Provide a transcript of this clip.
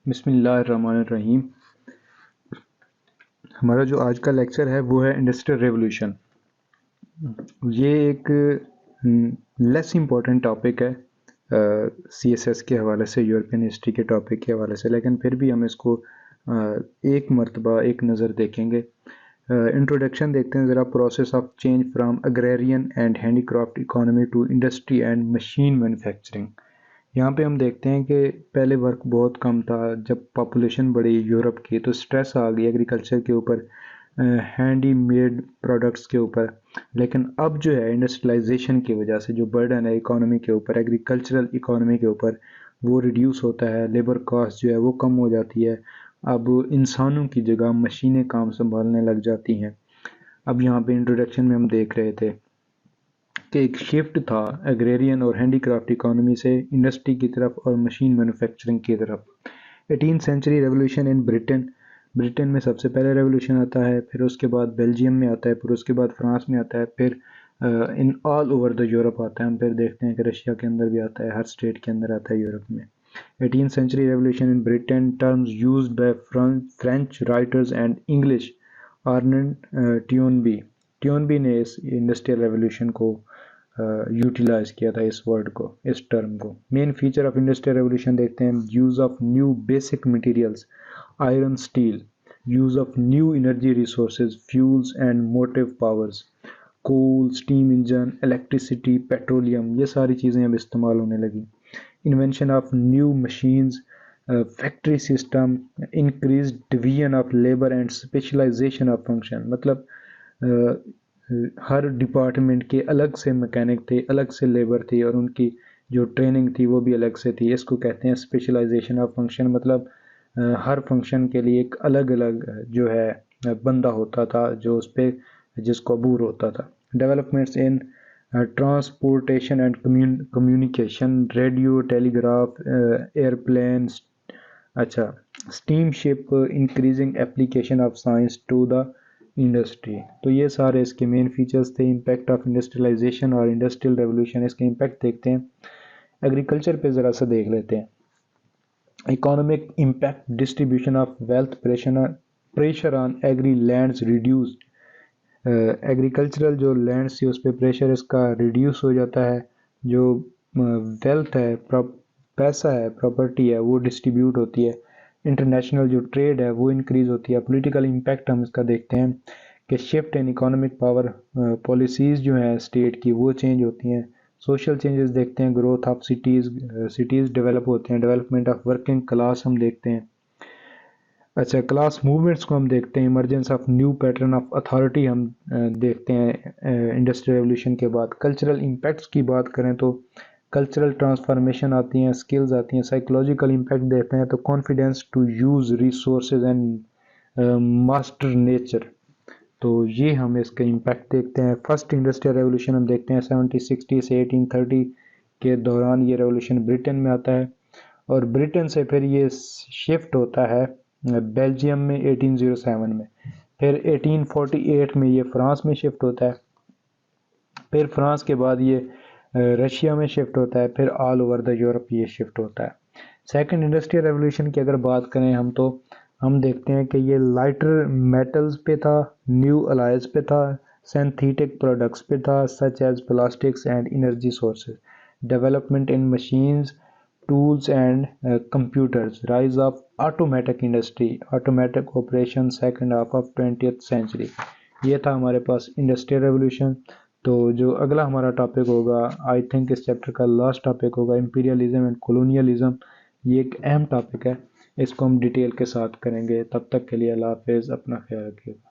بسم اللہ الرحمن الرحیم۔ ہمارا جو آج کا لیکچر ہے وہ ہے انڈسٹریل ریولوشن۔ یہ ایک لیس امپورٹنٹ ٹاپک ہے سی ایس ایس کے حوالے سے، یورپین ہسٹری کے ٹاپک کے حوالے سے، لیکن پھر بھی ہم اس کو ایک مرتبہ ایک نظر دیکھیں گے۔ انٹروڈکشن دیکھتے ہیں ذرا۔ Process of change from agrarian and handicraft economy to industry and machine manufacturing. یہاں پہ ہم دیکھتے ہیں کہ پہلے ورک بہت کم تھا، جب پاپولیشن بڑھی یورپ کی تو سٹریس آ گئی ایگریکلچر کے اوپر، ہینڈی میڈ پروڈکٹس کے اوپر۔ لیکن اب جو ہے انڈسٹریلائزیشن کی وجہ سے جو برڈن ہے اکانومی کے اوپر، ایگریکلچرل اکانومی کے اوپر، وہ ریڈیوس ہوتا ہے، لیبر کاسٹ جو ہے وہ کم ہو جاتی ہے۔ اب انسانوں کی جگہ مشینیں کام سنبھالنے لگ جاتی ہیں۔ اب یہاں پہ انٹروڈکشن میں ہم دیکھ رہے تھے کہ ایک شفٹ تھا ایگریرین اور ہینڈی کرافٹ اکانومی سے انڈسٹری کی طرف اور مشین مینوفیکچرنگ کی طرف۔ 18 سینچری ریولوشن ان برٹن میں سب سے پہلے ریولوشن آتا ہے، پھر اس کے بعد بیلجیم میں آتا ہے، پھر اس کے بعد فرانس میں آتا ہے، پھر ان آل اوور دا یورپ آتا ہے۔ ہم پھر دیکھتے ہیں کہ رشیا کے اندر بھی آتا ہے، ہر اسٹیٹ کے اندر آتا ہے یورپ میں۔ 18 century revolution in Britain terms used by French writers and English Arnold Toynbee نے اس انڈسٹریل ریولوشن کو یوٹیلائز کیا تھا، اس ورڈ کو، اس ٹرم کو۔ Main feature of industrial revolution دیکھتے ہیں۔ Use of new basic materials, iron steel, use of new energy resources, fuels and motive powers, coal, steam engine, electricity, petroleum, یہ ساری چیزیں اب استعمال ہونے لگی۔ Invention of new machines, factory system, increase division of labour and specialisation of function. مطلب ہر department کے الگ سے میکینک تھے، الگ سے لیبر تھی، اور ان کی جو ٹریننگ تھی وہ بھی الگ سے تھی۔ اس کو کہتے ہیں اسپیشلائزیشن آف فنکشن۔ مطلب ہر فنکشن کے لیے ایک الگ الگ جو ہے بندہ ہوتا تھا جو اس پہ جس کو عبور ہوتا تھا۔ Developments in transportation and communication, radio, telegraph, airplane, steamship, increasing application of science to the industry. تو یہ سارے اس کے مین فیچرز تھے۔ امپیکٹ آف انڈسٹریلائزیشن اور انڈسٹریل ریولوشن، اس کے امپیکٹ دیکھتے ہیں۔ ایگریکلچر پہ ذرا سا دیکھ لیتے ہیں۔ Economic impact, distribution of wealth, pressure on agri lands reduced. Agricultural جو لینڈس تھی اس پہ پریشر اس کا ریڈیوس ہو جاتا ہے، جو ویلتھ ہے، پیسہ ہے، پراپرٹی ہے، وہ ڈسٹریبیوٹ ہوتی ہے۔ انٹرنیشنل جو ٹریڈ ہے وہ انکریز ہوتی ہے۔ پولیٹیکل امپیکٹ ہم اس کا دیکھتے ہیں کہ شفٹ ان اکانومک پاور، پالیسیز جو ہیں اسٹیٹ کی وہ چینج ہوتی ہیں۔ سوشل چینجز دیکھتے ہیں۔ گروتھ آف سٹیز ڈیولپ ہوتے ہیں۔ ڈیولپمنٹ آف ورکنگ کلاس ہم دیکھتے ہیں۔ کلاس موومنٹس کو ہم دیکھتے ہیں۔ Emergence of new pattern of authority ہم دیکھتے ہیں انڈسٹریل ریولوشن کے بعد۔ کلچرل امپیکٹس کی بات کریں تو کلچرل ٹرانسفارمیشن آتی ہیں، اسکلز آتی ہیں۔ سائیکولوجیکل امپیکٹ دیکھتے ہیں تو confidence to use resources and master nature. تو یہ ہم اس کا امپیکٹ دیکھتے ہیں۔ فرسٹ انڈسٹریل ریولوشن ہم دیکھتے ہیں 1760 سے 1830 کے دوران، یہ ریولوشن برٹن میں آتا ہے، اور برٹن سے پھر یہ شفٹ ہوتا ہے بیلجیم میں 1807 میں، پھر 1848 میں یہ فرانس میں شفٹ ہوتا ہے، پھر فرانس کے بعد یہ رشیا میں شفٹ ہوتا ہے، پھر آل اوور دا یورپ یہ شفٹ ہوتا ہے۔ سیکنڈ انڈسٹریل ریولوشن کی اگر بات کریں ہم تو ہم دیکھتے ہیں کہ یہ لائٹر میٹلز پہ تھا، نیو الائز پہ تھا، سینتھیٹک پروڈکٹس پہ تھا، such as plastics and energy sources. Development in machines, tools and computers, rise of automatic industry, automatic operation, second half of 20th century. یہ تھا ہمارے پاس انڈسٹریل ریولوشن۔ تو جو اگلا ہمارا ٹاپک ہوگا، آئی تھنک اس چیپٹر کا لاسٹ ٹاپک ہوگا، امپیریلزم اینڈ کولونیلزم۔ یہ ایک اہم ٹاپک ہے، اس کو ہم ڈیٹیل کے ساتھ کریں گے۔ تب تک کے لیے اللہ حافظ، اپنا خیال رکھیے گا۔